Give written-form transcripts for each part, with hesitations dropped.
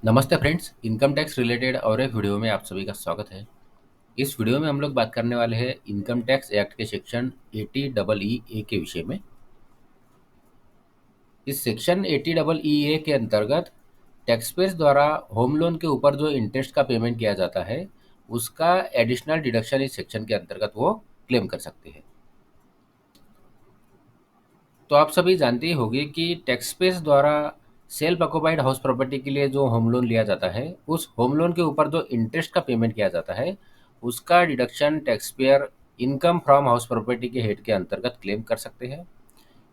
नमस्ते friends, income tax related और एक वीडियो में आप सभी का स्वागत है। इस वीडियो में हम लोग बात करने वाले हैं इनकम टैक्स एक्ट के सेक्शन 80 डबल ई ए के विषय में। इस सेक्शन 80 डबल ई ए के अंतर्गत टैक्स पेयर्स द्वारा होम लोन के ऊपर जो इंटरेस्ट का पेमेंट किया जाता है उसका एडिशनल डिडक्शन इस सेक्शन के अंतर्गत वो क्लेम कर सकते हैं। तो आप सभी जानते ही होंगे कि टैक्स पेयर्स द्वारा सेल्फ ऑक्युपाइड हाउस प्रॉपर्टी के लिए जो होम लोन लिया जाता है उस होम लोन के ऊपर जो इंटरेस्ट का पेमेंट किया जाता है उसका deduction tax payer income from house property के हेड के अंतर्गत क्लेम कर सकते हैं।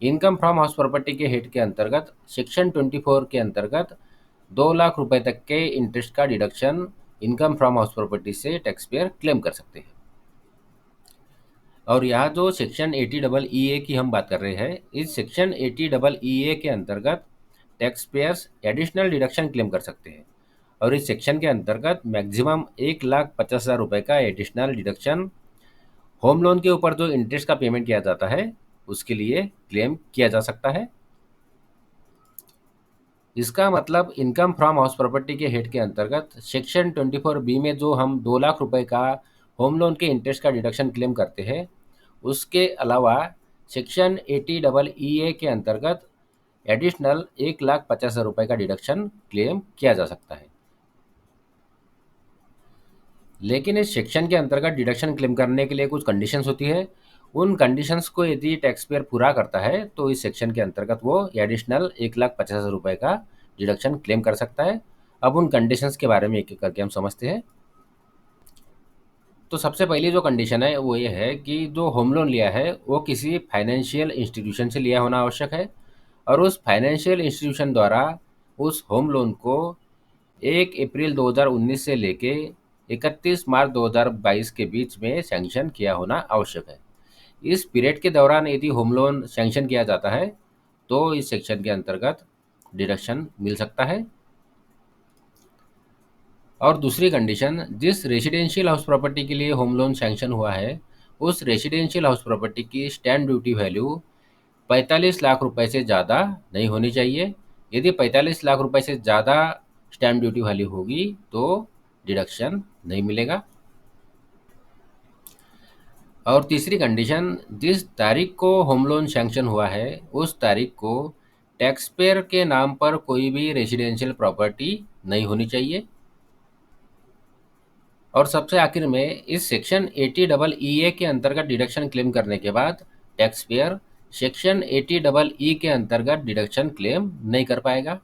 इनकम फ्रॉम हाउस प्रॉपर्टी के हेड के अंतर्गत सेक्शन 24 के अंतर्गत 2 लाख रुपए तक के इंटरेस्ट का deduction income from house property से टैक्स पेयर क्लेम कर सकते हैं। और यहाँ जो सेक्शन 80 डबल ई ए की हम बात कर रहे हैं, इस सेक्शन 80 डबल ई ए के अंतर्गत tax payers additional deduction claim कर सकते हैं। और इस सेक्शन के अंतर्गत मैक्सिमम 1,50,000 रुपये का एडिशनल डिडक्शन होम लोन के ऊपर जो इंटरेस्ट का पेमेंट किया जाता है उसके लिए क्लेम किया जा सकता है। इसका मतलब इनकम फ्रॉम हाउस प्रॉपर्टी के हेड के अंतर्गत सेक्शन 24 बी में जो हम 2 लाख रुपए का होम लोन के इंटरेस्ट का डिडक्शन क्लेम करते हैं उसके अलावा सेक्शन 80 डबल ई ए के अंतर्गत एडिशनल 1,50,000 रुपये का डिडक्शन क्लेम किया जा सकता है। लेकिन इस सेक्शन के अंतर्गत डिडक्शन क्लेम करने के लिए कुछ कंडीशंस होती है। उन कंडीशंस को यदि टैक्स पेयर पूरा करता है तो इस सेक्शन के अंतर्गत वो एडिशनल 1,50,000 रुपये का डिडक्शन क्लेम कर सकता है। अब उन कंडीशंस के बारे में एक एक करके हम समझते हैं। तो सबसे पहली जो कंडीशन है वो ये है कि जो होम लोन लिया है वो किसी फाइनेंशियल इंस्टीट्यूशन से लिया होना आवश्यक है और उस फाइनेंशियल इंस्टीट्यूशन द्वारा उस होम लोन को 1 अप्रैल 2019 से लेके 31 मार्च 2022 के बीच में सैंक्शन किया होना आवश्यक है। इस पीरियड के दौरान यदि होम लोन सैंक्शन किया जाता है तो इस सेक्शन के अंतर्गत डिडक्शन मिल सकता है। और दूसरी कंडीशन, जिस रेसिडेंशियल हाउस प्रॉपर्टी के लिए होम लोन सैंक्शन हुआ है उस रेसिडेंशियल हाउस प्रॉपर्टी की स्टैम्प ड्यूटी वैल्यू 45 लाख रुपए से ज़्यादा नहीं होनी चाहिए। यदि 45 लाख रुपए से ज़्यादा स्टैम्प ड्यूटी वैल्यू होगी तो डिडक्शन नहीं मिलेगा। और तीसरी कंडीशन, जिस तारीख को होम लोन सैंक्शन हुआ है उस तारीख को टैक्स पेयर के नाम पर कोई भी रेसिडेंशियल प्रॉपर्टी नहीं होनी चाहिए। और सबसे आखिर में इस सेक्शन 80 डबल ई ए के अंतर्गत डिडक्शन क्लेम करने के बाद tax payer section 80 double E के अंतर्गत डिडक्शन क्लेम नहीं कर पाएगा।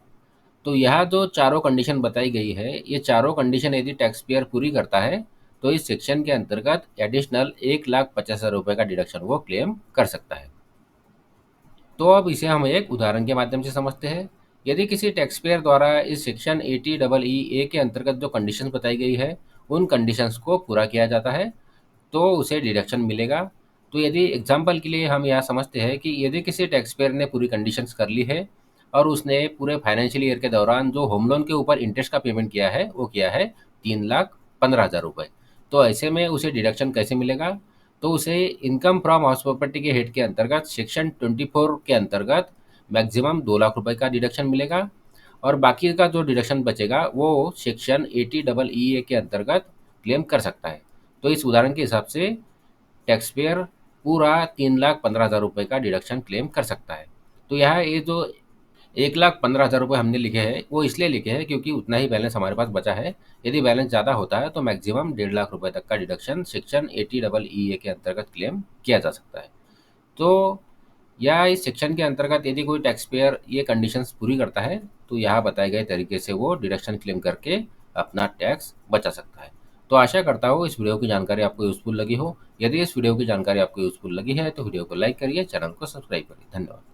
तो यहाँ जो चारों कंडीशन बताई गई है ये चारों कंडीशन यदि टैक्स पेयर पूरी करता है तो इस सेक्शन के अंतर्गत एडिशनल 1,50,000 रुपये का डिडक्शन वो क्लेम कर सकता है। तो अब इसे हम एक उदाहरण के माध्यम से समझते हैं। यदि किसी टैक्स पेयर द्वारा इस सेक्शन 80 डबल ई ए के अंतर्गत जो कंडीशंस बताई गई है उन कंडीशंस को पूरा किया जाता है तो उसे डिडक्शन मिलेगा। तो यदि एग्जाम्पल के लिए हम यहाँ समझते हैं कि यदि किसी टैक्स पेयर ने पूरी कंडीशंस कर ली है और उसने पूरे फाइनेंशियल ईयर के दौरान जो होम लोन के ऊपर इंटरेस्ट का पेमेंट किया है वो किया है 3,15,000 रुपये, तो ऐसे में उसे डिडक्शन कैसे मिलेगा? तो उसे इनकम फ्रॉम हाउस प्रॉपर्टी के हेड के अंतर्गत सेक्शन 24 के अंतर्गत मैक्सिमम 2 लाख रुपए का डिडक्शन मिलेगा और बाकी का जो डिडक्शन बचेगा वो सेक्शन 80 डबल ई ए के अंतर्गत क्लेम कर सकता है। तो इस उदाहरण के हिसाब से टैक्स पेयर पूरा 3,15,000 रुपये का डिडक्शन क्लेम कर सकता है। तो यहाँ ये जो 1,15,000 रुपये हमने लिखे हैं वो इसलिए लिखे हैं क्योंकि उतना ही बैलेंस हमारे पास बचा है। यदि बैलेंस ज़्यादा होता है तो मैक्सिमम 1,50,000 रुपये तक का डिडक्शन सेक्शन 80 डबल ई ए के अंतर्गत क्लेम किया जा सकता है। तो या इस सेक्शन के अंतर्गत यदि कोई टैक्स पेयर ये कंडीशंस पूरी करता है तो यहाँ बताए गए तरीके से वो डिडक्शन क्लेम करके अपना टैक्स बचा सकता है। तो आशा करता हूँ इस वीडियो की जानकारी आपको यूज़फुल लगी हो। यदि इस वीडियो की जानकारी आपको यूज़फुल लगी है तो वीडियो को लाइक करिए, चैनल को सब्सक्राइब करिए। धन्यवाद।